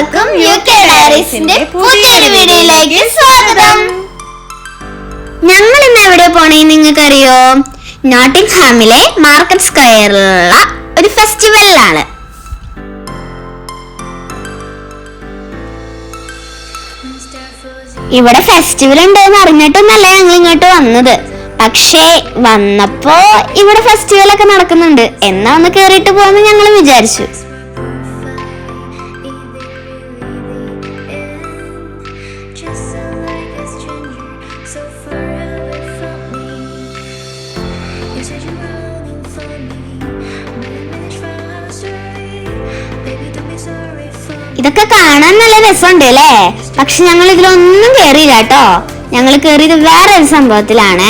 എല്ലാവർക്കും UK ഡയറീസിന്റെ പുതിയൊരു വീഡിയോയിലേക്ക് സ്വാഗതം. ഞങ്ങൾ ഇന്ന് എവിടെ പോണേന്ന് നിങ്ങൾക്കറിയോ? നോട്ടിംഗ്ഹാമിലെ മാർക്കറ്റ് സ്ക്വയറിലുള്ള ഒരു ഫെസ്റ്റിവലിലാണ്. ഇവിടെ ഫെസ്റ്റിവൽ ഉണ്ടെന്ന് അറിഞ്ഞിട്ടൊന്നല്ല ഞങ്ങൾ ഇങ്ങോട്ട് വന്നത്. പക്ഷേ വന്നപ്പോ ഇവിടെ ഫെസ്റ്റിവൽ ഒക്കെ നടക്കുന്നുണ്ട്, എന്നാ ഒന്ന് കേറിയിട്ട് പോകാന്ന് ഞങ്ങൾ വിചാരിച്ചു. ഇതൊക്കെ കാണാൻ നല്ല രസമുണ്ട് അല്ലേ? പക്ഷെ ഞങ്ങൾ ഇതിലൊന്നും കേറിയില്ല കേട്ടോ. ഞങ്ങൾ കേറിയത് വേറെ ഒരു സംഭവത്തിലാണ്.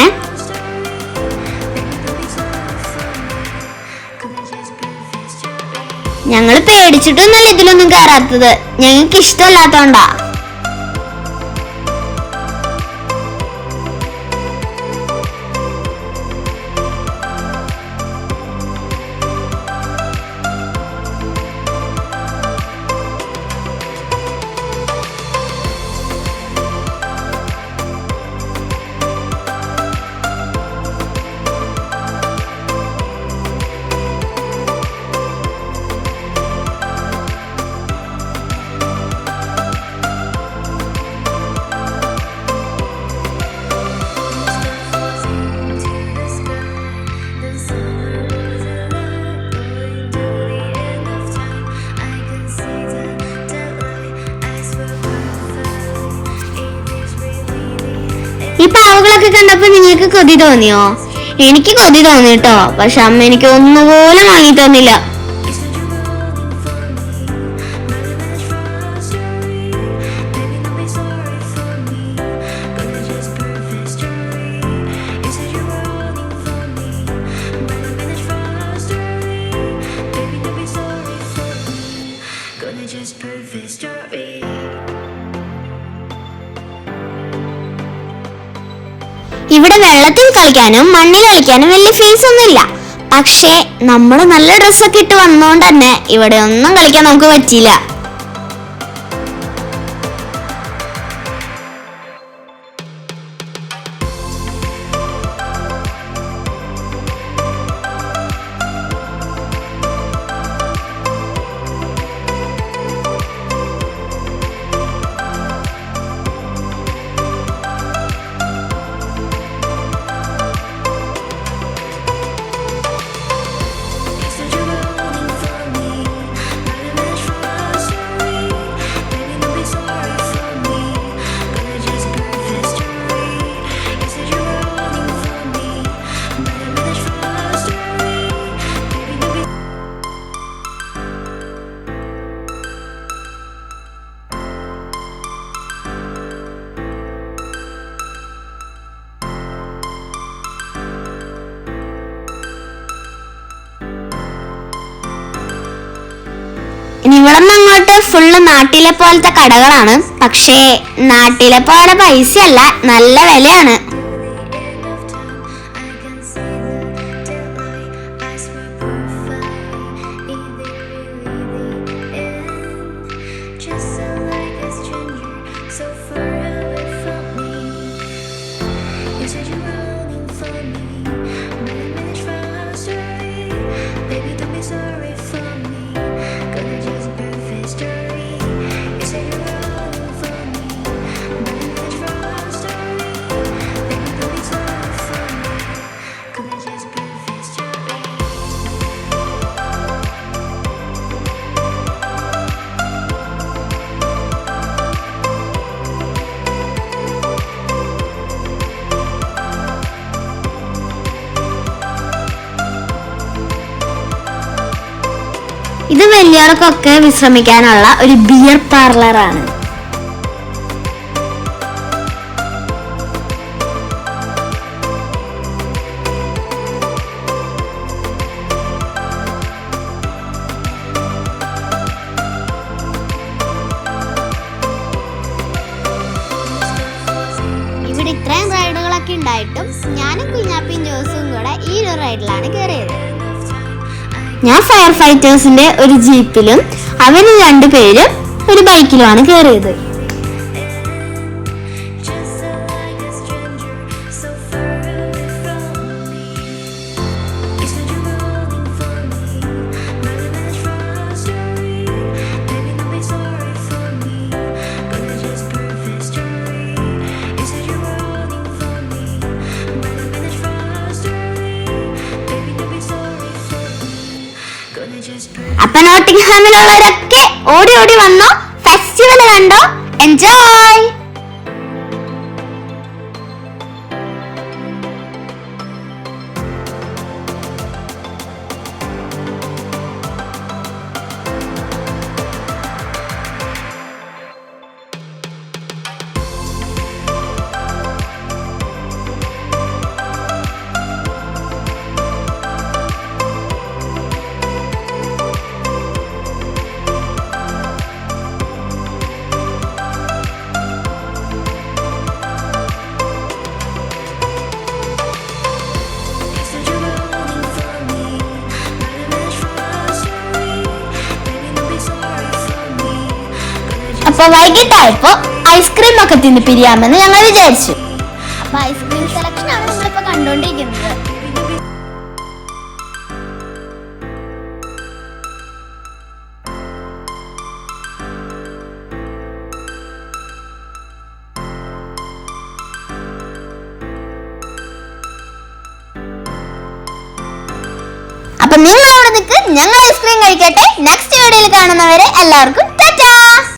ഞങ്ങൾ പേടിച്ചിട്ടൊന്നല്ല ഇതിലൊന്നും കേറാത്തത്, ഞങ്ങൾക്ക് ഇഷ്ടമല്ലാത്തോണ്ടാ. ഈ പാവകളൊക്കെ കണ്ടപ്പോ നിങ്ങൾക്ക് കൊതി തോന്നിയോ? എനിക്ക് കൊതി തോന്നി കേട്ടോ. പക്ഷെ അമ്മ എനിക്ക് ഒന്നുപോലും വാങ്ങി തന്നില്ല. ഇവിടെ വെള്ളത്തിൽ കളിക്കാനും മണ്ണിൽ കളിക്കാനും വലിയ ഫീസ് ഒന്നുമില്ല. പക്ഷേ നമ്മൾ നല്ല ഡ്രസ്സൊക്കെ ഇട്ട് വന്നോണ്ട് തന്നെ ഇവിടെ ഒന്നും കളിക്കാൻ നമുക്ക് പറ്റിയില്ല. ഇവിടെ അങ്ങോട്ട് ഫുള്ള് നാട്ടിലെ പോലത്തെ കടകളാണ്. പക്ഷേ നാട്ടിലെ പോലെ പൈസയല്ല, നല്ല വിലയാണ്. ഇത് വലിയവർക്കൊക്കെ വിശ്രമിക്കാനുള്ള ഒരു ബിയർ പാർലറാണ്. ഇവിടെ ഇത്രയും റൈഡുകളൊക്കെ ഉണ്ടായിട്ടും ഞാനും കുഞ്ഞാപ്പിയും ജോസും കൂടെ ഈ ഒരു റൈഡിലാണ് കയറിയത്. ഞാൻ ഫയർ ഫൈറ്റേഴ്സിന്റെ ഒരു ജീപ്പിലും അവര് 2 പേരും ഒരു ബൈക്കിലുമാണ് കയറിയത്. അപ്പൊ നോട്ടിംഗ്ഹാമിലുള്ളവരൊക്കെ ഓടി ഓടി വന്നോ, ഫെസ്റ്റിവൽ കണ്ടോ, എൻജോയ്. അപ്പൊ വൈകിട്ടായപ്പോ ഐസ്ക്രീം ഒക്കെ തിന്ന് പിരിയാമെന്ന് ഞങ്ങൾ വിചാരിച്ചു. അപ്പൊ ഐസ്ക്രീം സെലക്ഷൻ ആണ് നമ്മളിപ്പോ കണ്ടോണ്ടിരിക്കുന്നത്. അപ്പൊ നിങ്ങൾ അവിടെ നിൽക്ക്, ഞങ്ങൾ ഐസ്ക്രീം കഴിക്കട്ടെ. നെക്സ്റ്റ് വീഡിയോയിൽ കാണുന്നവരെ എല്ലാവർക്കും